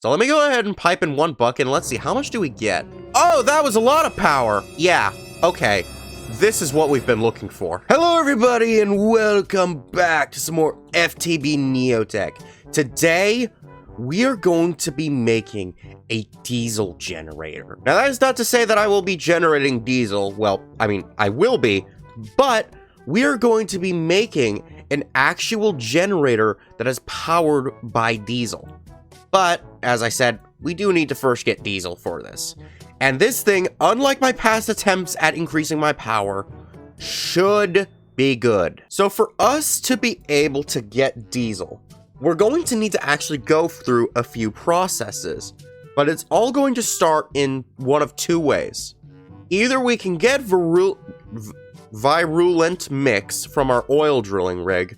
So let me go ahead and pipe in one bucket and let's see, how much do we get? Oh, that was a lot of power. Yeah, okay. This is what we've been looking for. Hello, everybody, and welcome back to some more FTB Neotech. Today, we are going to be making a diesel generator. Now, that is not to say that I will be generating diesel. Well, I mean, I will be, but we are going to be making an actual generator that is powered by diesel. But, as I said, we do need to first get diesel for this. And this thing, unlike my past attempts at increasing my power, should be good. So for us to be able to get diesel, we're going to need to actually go through a few processes. But it's all going to start in one of two ways. Either we can get virulent mix from our oil drilling rig,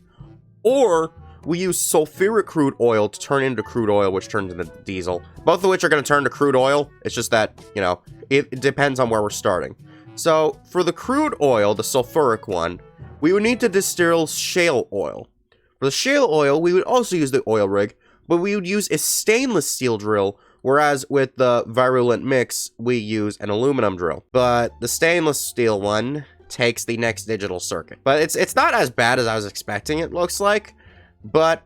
or we use sulfuric crude oil to turn into crude oil, which turns into diesel. Both of which are going to turn to crude oil. It's just that, you know, it depends on where we're starting. So, for the crude oil, the sulfuric one, we would need to distill shale oil. For the shale oil, we would also use the oil rig, but we would use a stainless steel drill, whereas with the virulent mix, we use an aluminum drill. But the stainless steel one takes the next digital circuit. But it's not as bad as I was expecting, it looks like. But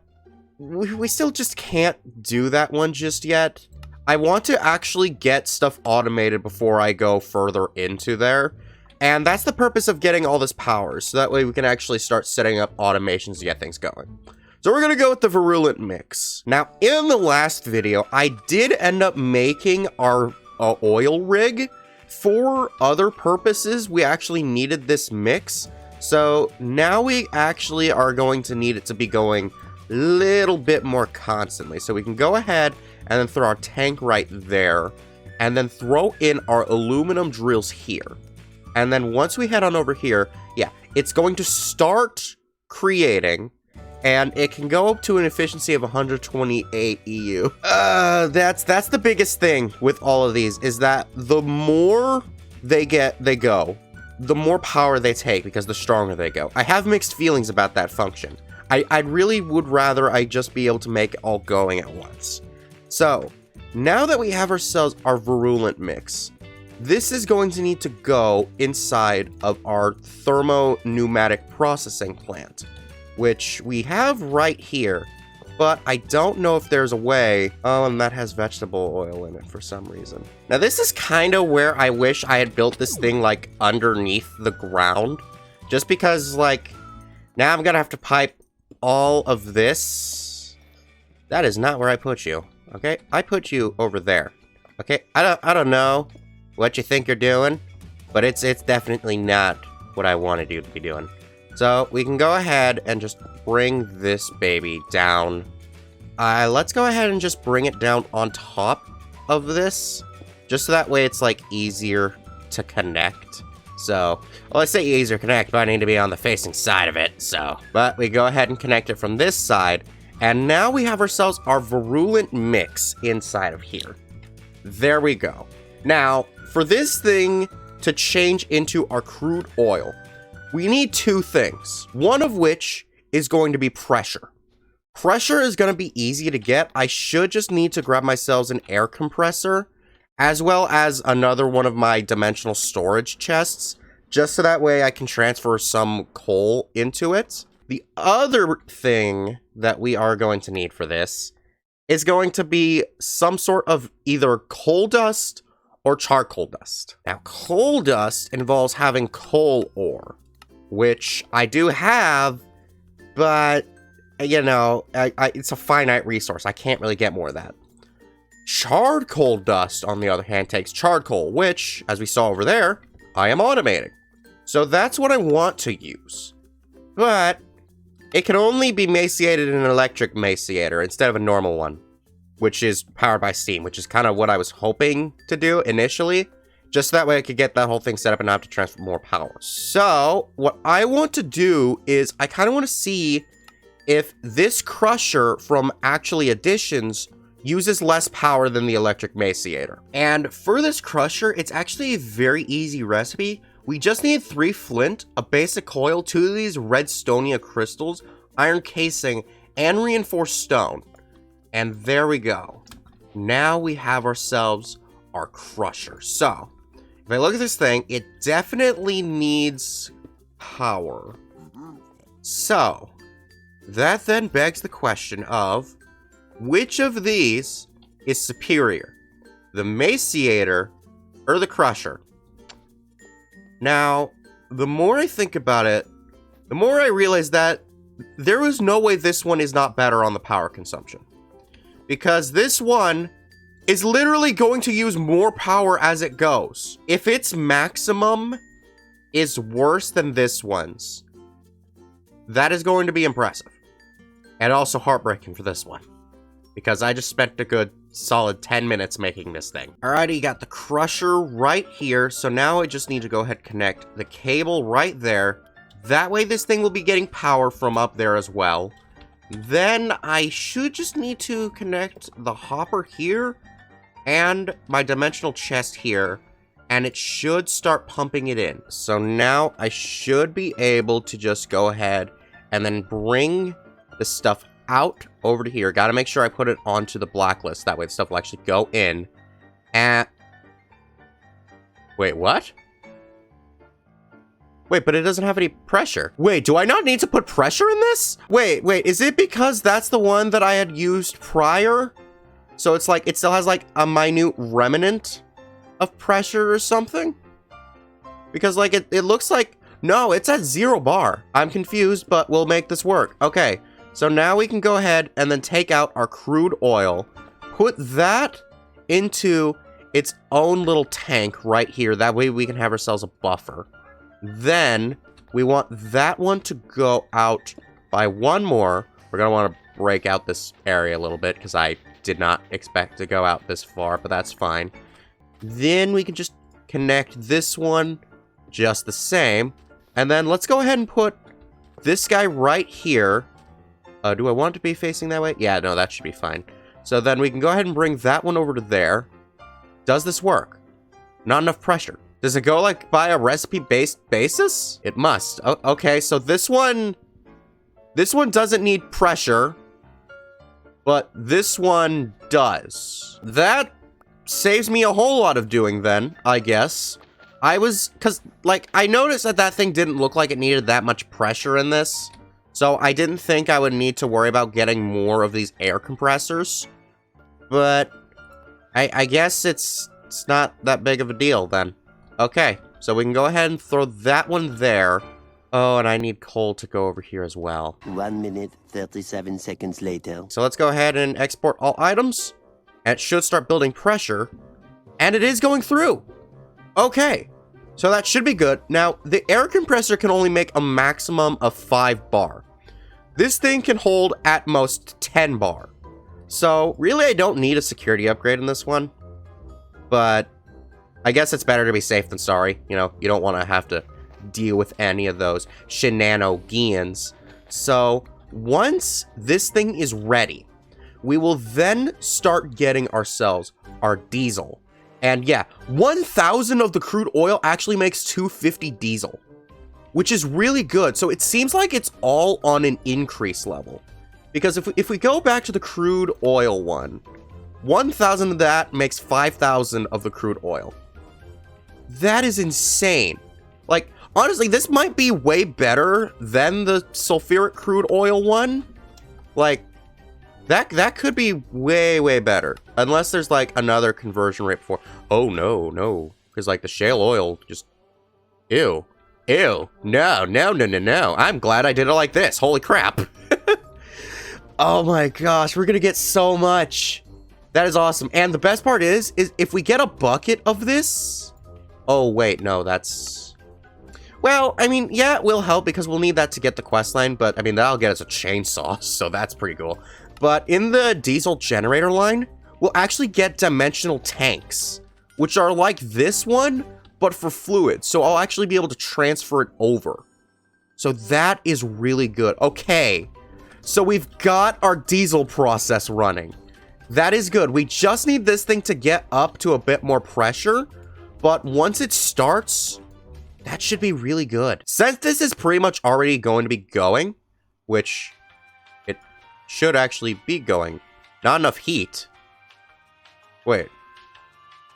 we still just can't do that one just yet. I want to actually get stuff automated before I go further into there. And that's the purpose of getting all this power. So that way we can actually start setting up automations to get things going. So we're going to go with the virulent mix. Now, in the last video, I did end up making our oil rig. For other purposes, we actually needed this mix. So now we actually are going to need it to be going a little bit more constantly. So we can go ahead and then throw our tank right there. And then throw in our aluminum drills here. And then once we head on over here, yeah, it's going to start creating. And it can go up to an efficiency of 128 EU. That's the biggest thing with all of these, is that the more they go, the more power they take, because the stronger they go. I have mixed feelings about that function. I really would rather I just be able to make it all going at once. So, now that we have ourselves our virulent mix, this is going to need to go inside of our thermo-pneumatic processing plant, which we have right here, but I don't know if there's a way. Oh, and that has vegetable oil in it for some reason. Now, this is kind of where I wish I had built this thing, like, underneath the ground. Just because, like, now I'm gonna have to pipe all of this. That is not where I put you, okay? I put you over there, okay? I don't know what you think you're doing, but it's definitely not what I wanted you to be doing. So, we can go ahead and just bring this baby down. Let's go ahead and just bring it down on top of this. Just so that way it's, like, easier to connect. So, well, I say easier to connect, but I need to be on the facing side of it, so. But we go ahead and connect it from this side. And now we have ourselves our virulent mix inside of here. There we go. Now, for this thing to change into our crude oil, we need two things, one of which is going to be pressure. Pressure is going to be easy to get. I should just need to grab myself an air compressor, as well as another one of my dimensional storage chests, just so that way I can transfer some coal into it. The other thing that we are going to need for this is going to be some sort of either coal dust or charcoal dust. Now, coal dust involves having coal ore, which I do have, but, you know, it's a finite resource. I can't really get more of that. Charcoal dust, on the other hand, takes charcoal, which, as we saw over there, I am automating. So that's what I want to use. But it can only be maciated in an electric maciator instead of a normal one, which is powered by steam, which is kind of what I was hoping to do initially. Just that way I could get that whole thing set up and not have to transfer more power. So, what I want to do is, I kind of want to see if this crusher from actually additions uses less power than the electric maciator. And for this crusher, it's actually a very easy recipe. We just need 3 flint, a basic coil, 2 of these redstonia crystals, iron casing, and reinforced stone. And there we go. Now we have ourselves our crusher. So, if I look at this thing, it definitely needs power. So, that then begs the question of, which of these is superior? The Maciator or the Crusher? Now, the more I think about it, the more I realize that there is no way this one is not better on the power consumption. Because this one is literally going to use more power as it goes. If its maximum is worse than this one's, that is going to be impressive. And also heartbreaking for this one. Because I just spent a good solid 10 minutes making this thing. Alrighty, got the crusher right here. So now I just need to go ahead and connect the cable right there. That way this thing will be getting power from up there as well. Then I should just need to connect the hopper here and my dimensional chest here. And it should start pumping it in. So now I should be able to just go ahead and then bring the stuff out over to here. Gotta make sure I put it onto the blacklist. That way the stuff will actually go in. And... wait, what? Wait, but it doesn't have any pressure. Wait, do I not need to put pressure in this? Wait, is it because that's the one that I had used prior? So it's like, it still has like a minute remnant of pressure or something? Because like, it looks like, no, it's at 0 bar. I'm confused, but we'll make this work. Okay, so now we can go ahead and then take out our crude oil, put that into its own little tank right here. That way we can have ourselves a buffer. Then we want that one to go out by one more. We're gonna want to break out this area a little bit because I did not expect to go out this far, but that's fine. Then we can just connect this one just the same. And then let's go ahead and put this guy right here. Do I want it to be facing that way? Yeah, no, that should be fine. So then we can go ahead and bring that one over to there. Does this work? Not enough pressure. Does it go like by a recipe-based basis? It must. Okay, so this one doesn't need pressure, but this one does. That saves me a whole lot of doing then, I guess. Cause like, I noticed that that thing didn't look like it needed that much pressure in this. So I didn't think I would need to worry about getting more of these air compressors. But I guess it's not that big of a deal then. Okay, so we can go ahead and throw that one there. Oh, and I need coal to go over here as well. 1 minute, 37 seconds later. So let's go ahead and export all items. And it should start building pressure. And it is going through. Okay, so that should be good. Now, the air compressor can only make a maximum of 5 bar. This thing can hold at most 10 bar. So, really, I don't need a security upgrade in this one. But I guess it's better to be safe than sorry. You know, you don't want to have to deal with any of those shenanigans. So, once this thing is ready, we will then start getting ourselves our diesel. And yeah, 1,000 of the crude oil actually makes 250 diesel, which is really good. So it seems like it's all on an increase level. Because if we go back to the crude oil one, 1,000 of that makes 5,000 of the crude oil. That is insane. Like, honestly, this might be way better than the sulfuric crude oil one. Like, that could be way, way better. Unless there's, like, another conversion rate before. Oh, no. Because, like, the shale oil just... Ew. Ew. No. I'm glad I did it like this. Holy crap. Oh my gosh, we're gonna get so much. That is awesome. And the best part is if we get a bucket of this... Oh, wait, no, that's... Well, I mean, yeah, it will help because we'll need that to get the quest line, but, I mean, that'll get us a chainsaw, so that's pretty cool. But in the diesel generator line, we'll actually get dimensional tanks, which are like this one, but for fluid. So I'll actually be able to transfer it over. So that is really good. Okay, so we've got our diesel process running. That is good. We just need this thing to get up to a bit more pressure, but once it starts, that should be really good. Since this is pretty much already going to be going, which it should actually be going. Not enough heat. Wait.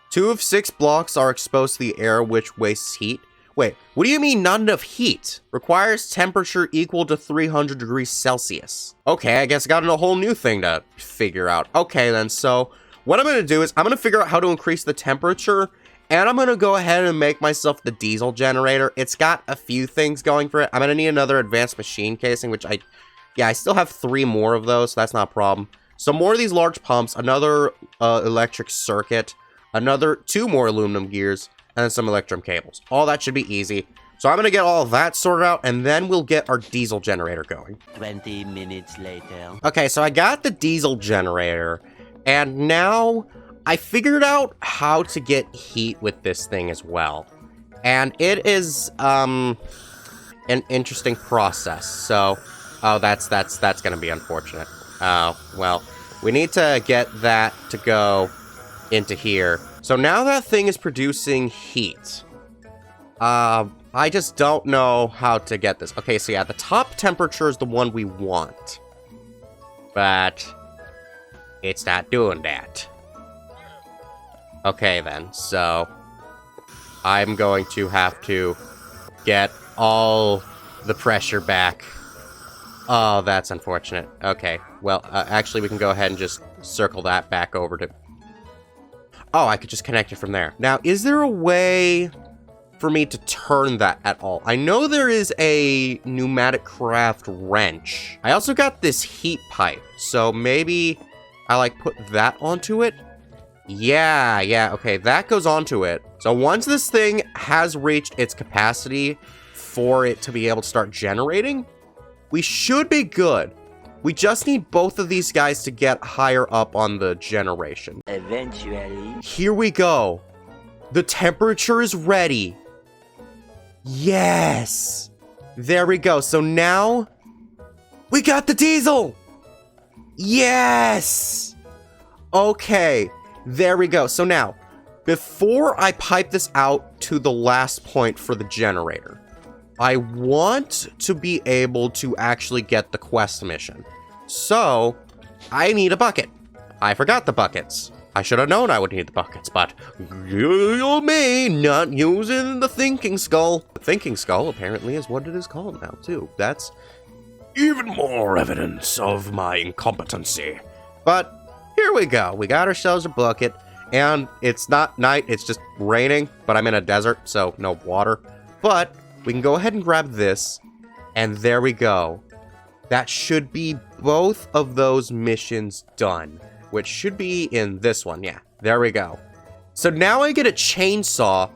2 of 6 blocks are exposed to the air, which wastes heat. Wait, what do you mean not enough heat? Requires temperature equal to 300 degrees Celsius. Okay, I guess I got a whole new thing to figure out. Okay then, so what I'm gonna do is I'm gonna figure out how to increase the temperature, and I'm gonna go ahead and make myself the diesel generator. It's got a few things going for it. I'm gonna need another advanced machine casing, which I still have 3 more of those, so that's not a problem. Some more of these large pumps, another electric circuit, another 2 more aluminum gears, and then some electrum cables. All that should be easy. So I'm gonna get all of that sorted out, and then we'll get our diesel generator going. 20 minutes later. Okay, so I got the diesel generator, and now I figured out how to get heat with this thing as well. And it is, an interesting process. So, oh, that's gonna be unfortunate. Oh, well, we need to get that to go into here. So now that thing is producing heat. I just don't know how to get this. Okay, so yeah, the top temperature is the one we want. But it's not doing that. Okay then, so I'm going to have to get all the pressure back. Oh, that's unfortunate. Okay, well, actually we can go ahead and just circle that back over to... Oh, I could just connect it from there. Now, is there a way for me to turn that at all? I know there is a pneumatic craft wrench. I also got this heat pipe, so maybe I, like, put that onto it? Yeah, okay, that goes onto it. So once this thing has reached its capacity for it to be able to start generating, we should be good. We just need both of these guys to get higher up on the generation. Eventually. Here we go. The temperature is ready. Yes. There we go. So now we got the diesel. Yes. Okay. There we go. So now, before I pipe this out to the last point for the generator, I want to be able to actually get the quest mission. So, I need a bucket. I forgot the buckets. I should have known I would need the buckets, but you me not using the thinking skull. The thinking skull apparently is what it is called now, too. That's even more evidence of my incompetency. But here we go. We got ourselves a bucket, and it's not night, it's just raining, but I'm in a desert, so no water. But we can go ahead and grab this, and there we go. That should be both of those missions done, which should be in this one. Yeah, there we go. So now I get a chainsaw,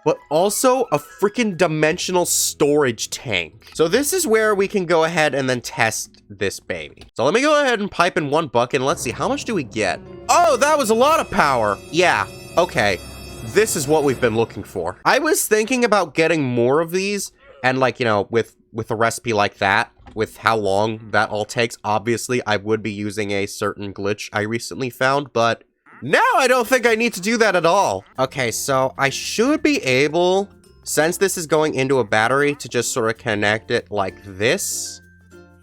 but also a freaking dimensional storage tank. So this is where we can go ahead and then test this baby. So let me go ahead and pipe in one bucket, and let's see, how much do we get? Oh, that was a lot of power. Yeah, okay. This is what we've been looking for. I was thinking about getting more of these, and like, you know, with a recipe like that, with how long that all takes, obviously I would be using a certain glitch I recently found, but now I don't think I need to do that at all. Okay, so I should be able, since this is going into a battery, to just sort of connect it like this,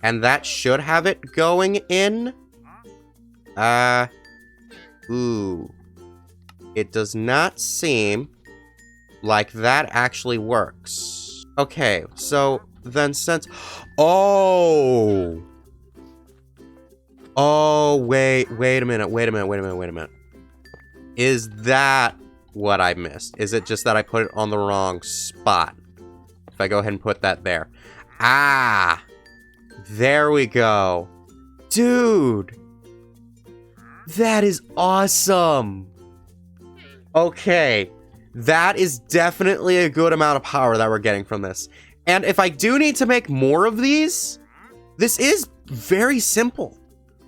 and that should have it going in. Ooh. It does not seem like that actually works. Okay, so then since... Oh! Oh, wait a minute. Is that what I missed? Is it just that I put it on the wrong spot? If I go ahead and put that there. Ah! There we go. Dude! That is awesome! Okay, that is definitely a good amount of power that we're getting from this. And if I do need to make more of these, this is very simple.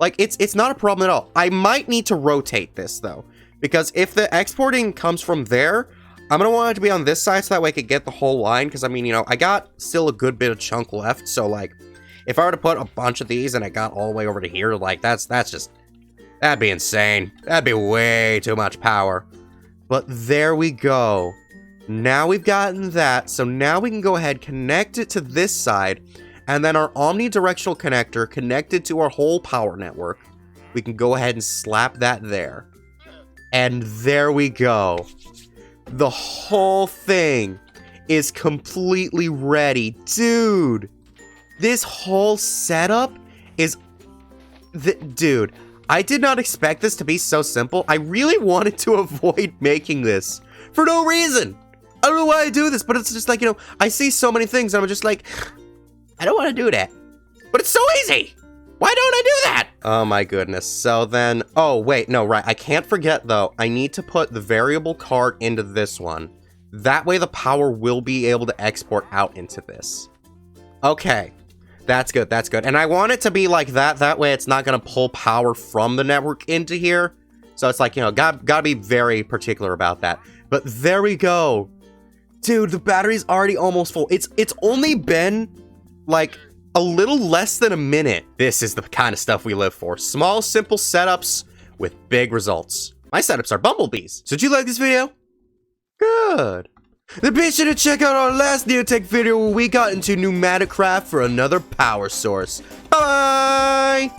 Like, it's not a problem at all. I might need to rotate this, though, because if the exporting comes from there, I'm going to want it to be on this side so that way I could get the whole line, because, I mean, you know, I got still a good bit of chunk left, so, like, if I were to put a bunch of these and I got all the way over to here, like, that's just... That'd be insane. That'd be way too much power. But there we go. Now we've gotten that, so now we can go ahead, connect it to this side, and then our omnidirectional connector connected to our whole power network. We can go ahead and slap that there. And there we go. The whole thing is completely ready. Dude, this whole setup is... Dude, I did not expect this to be so simple. I really wanted to avoid making this for no reason. I don't know why I do this, but it's just like, you know, I see so many things and I'm just like, I don't want to do that. But it's so easy. Why don't I do that? Oh my goodness. So then, oh wait, no, right. I can't forget though. I need to put the variable card into this one. That way the power will be able to export out into this. Okay. That's good, that's good. And I want it to be like that. That way it's not gonna pull power from the network into here. So it's like, you know, gotta be very particular about that. But there we go. Dude, the battery's already almost full. It's only been like a little less than a minute. This is the kind of stuff we live for. Small, simple setups with big results. My setups are bumblebees. So did you like this video? Good. Then be sure to check out our last Neotech video where we got into pneumatic craft for another power source. Bye!